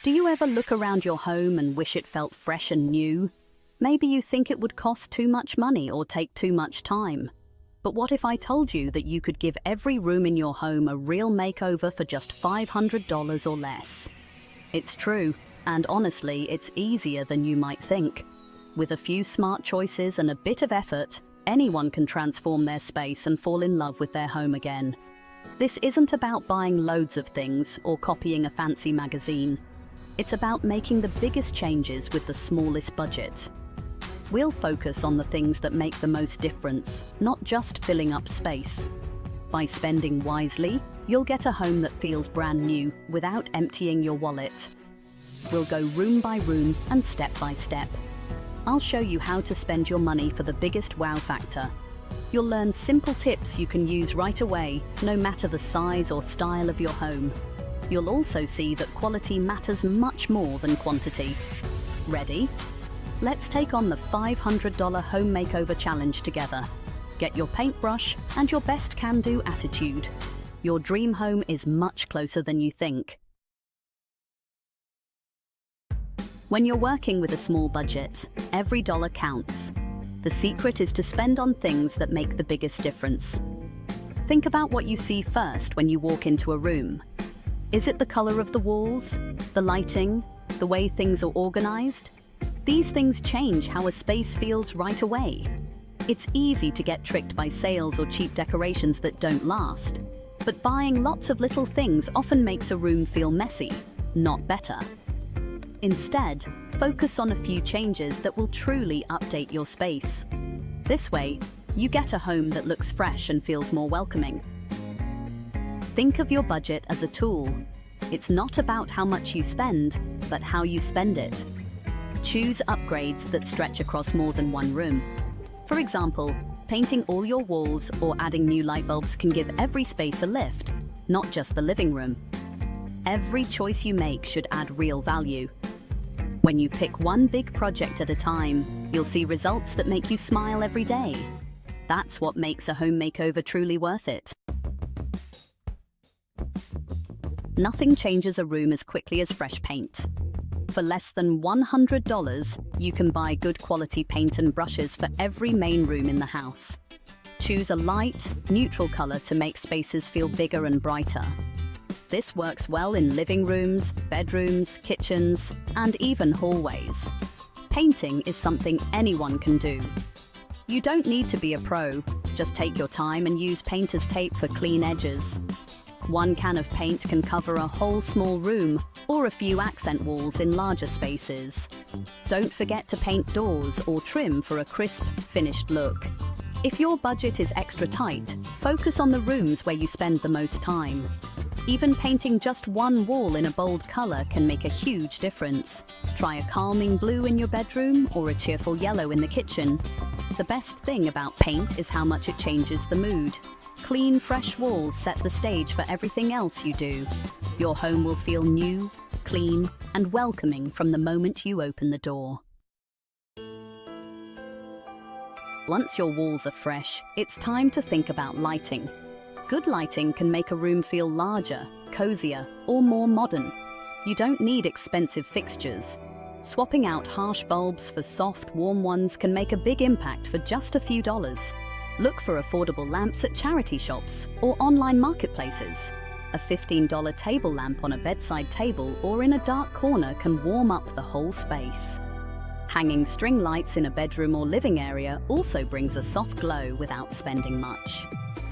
Do you ever look around your home and wish it felt fresh and new? Maybe you think it would cost too much money or take too much time. But what if I told you that you could give every room in your home a real makeover for just $500 or less? It's true, and honestly, it's easier than you might think. With a few smart choices and a bit of effort, anyone can transform their space and fall in love with their home again. This isn't about buying loads of things or copying a fancy magazine. It's about making the biggest changes with the smallest budget. We'll focus on the things that make the most difference, not just filling up space. By spending wisely, you'll get a home that feels brand new without emptying your wallet. We'll go room by room and step by step. I'll show you how to spend your money for the biggest wow factor. You'll learn simple tips you can use right away, no matter the size or style of your home. You'll also see that quality matters much more than quantity. Ready? Let's take on the $500 Home Makeover Challenge together. Get your paintbrush and your best can-do attitude. Your dream home is much closer than you think. When you're working with a small budget, every dollar counts. The secret is to spend on things that make the biggest difference. Think about what you see first when you walk into a room. Is it the color of the walls, the lighting, the way things are organized? These things change how a space feels right away. It's easy to get tricked by sales or cheap decorations that don't last. But buying lots of little things often makes a room feel messy, not better. Instead, focus on a few changes that will truly update your space. This way, you get a home that looks fresh and feels more welcoming. Think of your budget as a tool. It's not about how much you spend, but how you spend it. Choose upgrades that stretch across more than one room. For example, painting all your walls or adding new light bulbs can give every space a lift, not just the living room. Every choice you make should add real value. When you pick one big project at a time, you'll see results that make you smile every day. That's what makes a home makeover truly worth it. Nothing changes a room as quickly as fresh paint. For less than $100, you can buy good quality paint and brushes for every main room in the house. Choose a light, neutral color to make spaces feel bigger and brighter. This works well in living rooms, bedrooms, kitchens, and even hallways. Painting is something anyone can do. You don't need to be a pro, just take your time and use painter's tape for clean edges. One can of paint can cover a whole small room or a few accent walls in larger spaces. Don't forget to paint doors or trim for a crisp, finished look. If your budget is extra tight, focus on the rooms where you spend the most time. Even painting just one wall in a bold color can make a huge difference. Try a calming blue in your bedroom or a cheerful yellow in the kitchen. The best thing about paint is how much it changes the mood. Clean, fresh walls set the stage for everything else you do. Your home will feel new, clean, and welcoming from the moment you open the door. Once your walls are fresh, it's time to think about lighting. Good lighting can make a room feel larger, cozier, or more modern. You don't need expensive fixtures. Swapping out harsh bulbs for soft, warm ones can make a big impact for just a few dollars. Look for affordable lamps at charity shops or online marketplaces. A $15 table lamp on a bedside table or in a dark corner can warm up the whole space. Hanging string lights in a bedroom or living area also brings a soft glow without spending much.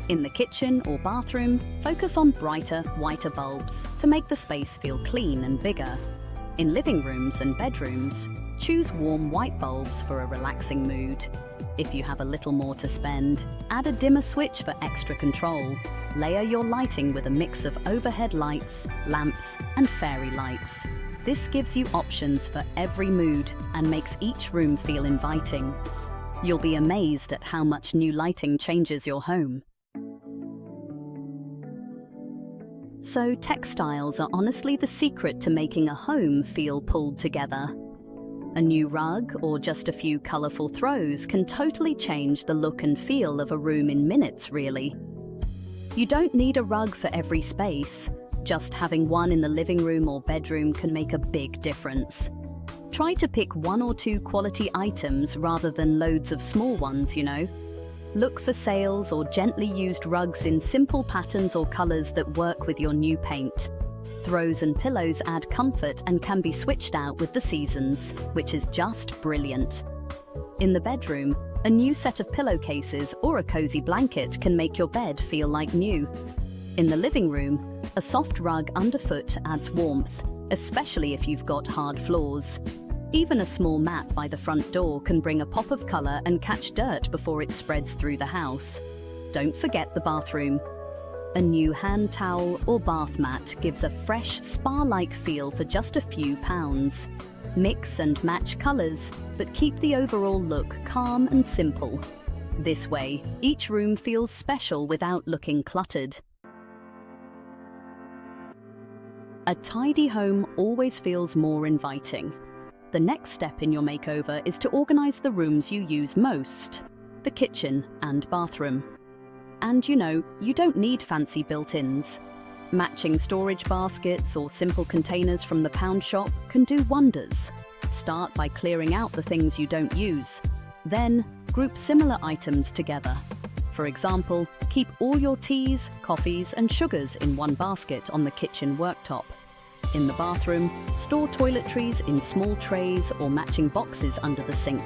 In the kitchen or bathroom, focus on brighter, whiter bulbs to make the space feel clean and bigger. In living rooms and bedrooms, choose warm white bulbs for a relaxing mood. If you have a little more to spend, add a dimmer switch for extra control. Layer your lighting with a mix of overhead lights, lamps, and fairy lights. This gives you options for every mood and makes each room feel inviting. You'll be amazed at how much new lighting changes your home. So textiles are honestly the secret to making a home feel pulled together. A new rug or just a few colorful throws can totally change the look and feel of a room in minutes, really. You don't need a rug for every space. Just having one in the living room or bedroom can make a big difference. Try to pick 1 or 2 quality items rather than loads of small ones, Look for sales or gently used rugs in simple patterns or colors that work with your new paint. Throws and pillows add comfort and can be switched out with the seasons, which is just brilliant. In the bedroom, a new set of pillowcases or a cozy blanket can make your bed feel like new. In the living room, a soft rug underfoot adds warmth, especially if you've got hard floors. Even a small mat by the front door can bring a pop of color and catch dirt before it spreads through the house. Don't forget the bathroom. A new hand towel or bath mat gives a fresh, spa-like feel for just a few pounds. Mix and match colors, but keep the overall look calm and simple. This way, each room feels special without looking cluttered. A tidy home always feels more inviting. The next step in your makeover is to organize the rooms you use most, the kitchen and bathroom. And you don't need fancy built-ins. Matching storage baskets or simple containers from the pound shop can do wonders. Start by clearing out the things you don't use. Then, group similar items together. For example, keep all your teas, coffees, and sugars in one basket on the kitchen worktop. In the bathroom, store toiletries in small trays or matching boxes under the sink.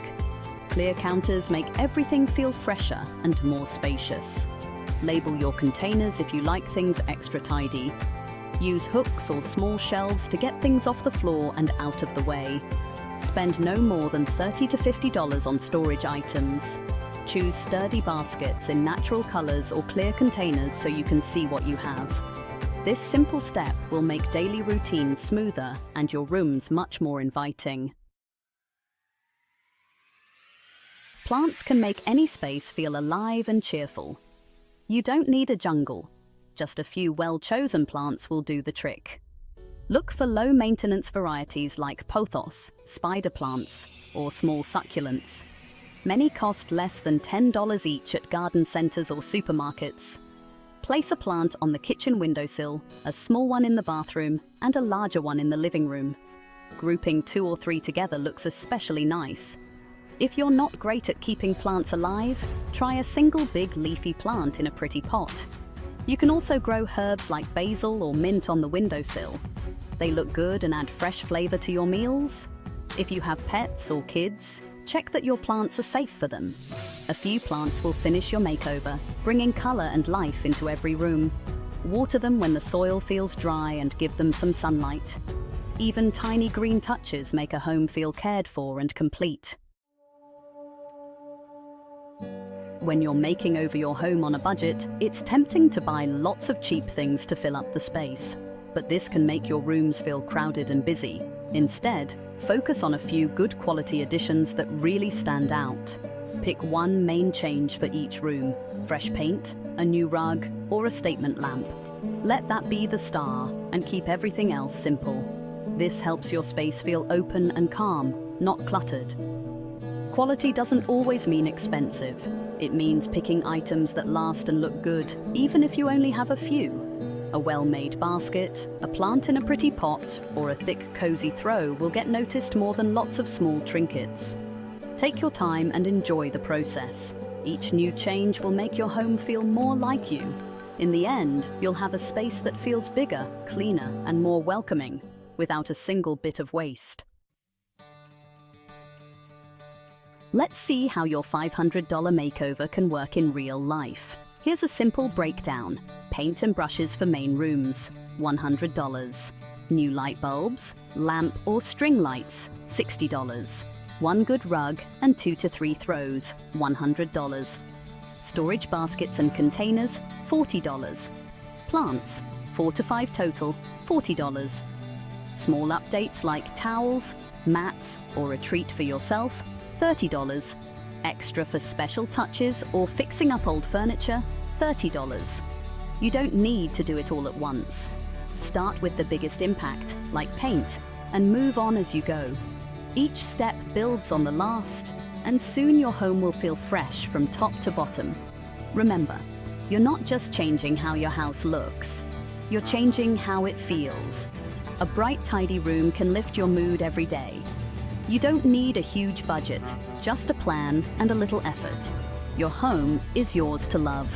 Clear counters make everything feel fresher and more spacious. Label your containers if you like things extra tidy. Use hooks or small shelves to get things off the floor and out of the way. Spend no more than $30 to $50 on storage items. Choose sturdy baskets in natural colors or clear containers so you can see what you have. This simple step will make daily routines smoother and your rooms much more inviting. Plants can make any space feel alive and cheerful. You don't need a jungle. Just a few well-chosen plants will do the trick. Look for low-maintenance varieties like pothos, spider plants, or small succulents. Many cost less than $10 each at garden centers or supermarkets. Place a plant on the kitchen windowsill, a small one in the bathroom, and a larger one in the living room. Grouping 2 or 3 together looks especially nice. If you're not great at keeping plants alive, try a single big leafy plant in a pretty pot. You can also grow herbs like basil or mint on the windowsill. They look good and add fresh flavor to your meals. If you have pets or kids, check that your plants are safe for them. A few plants will finish your makeover, bringing color and life into every room. Water them when the soil feels dry and give them some sunlight. Even tiny green touches make a home feel cared for and complete. When you're making over your home on a budget, it's tempting to buy lots of cheap things to fill up the space. But this can make your rooms feel crowded and busy. Instead, focus on a few good quality additions that really stand out. Pick one main change for each room: fresh paint, a new rug, or a statement lamp. Let that be the star and keep everything else simple. This helps your space feel open and calm, not cluttered. Quality doesn't always mean expensive. It means picking items that last and look good, even if you only have a few. A well-made basket, a plant in a pretty pot, or a thick, cozy throw will get noticed more than lots of small trinkets. Take your time and enjoy the process. Each new change will make your home feel more like you. In the end, you'll have a space that feels bigger, cleaner, and more welcoming, without a single bit of waste. Let's see how your $500 makeover can work in real life. Here's a simple breakdown. Paint and brushes for main rooms, $100. New light bulbs, lamp or string lights, $60. One good rug and 2 to 3 throws, $100. Storage baskets and containers, $40. Plants, 4 to 5 total, $40. Small updates like towels, mats, or a treat for yourself, $30. Extra for special touches or fixing up old furniture, $30. You don't need to do it all at once. Start with the biggest impact, like paint, and move on as you go. Each step builds on the last, and soon your home will feel fresh from top to bottom. Remember, you're not just changing how your house looks, You're changing how it feels. A bright, tidy room can lift your mood every day. You don't need a huge budget, just a plan and a little effort. Your home is yours to love.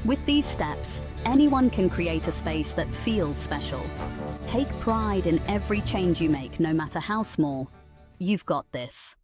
With these steps, anyone can create a space that feels special. Take pride in every change you make, no matter how small. You've got this.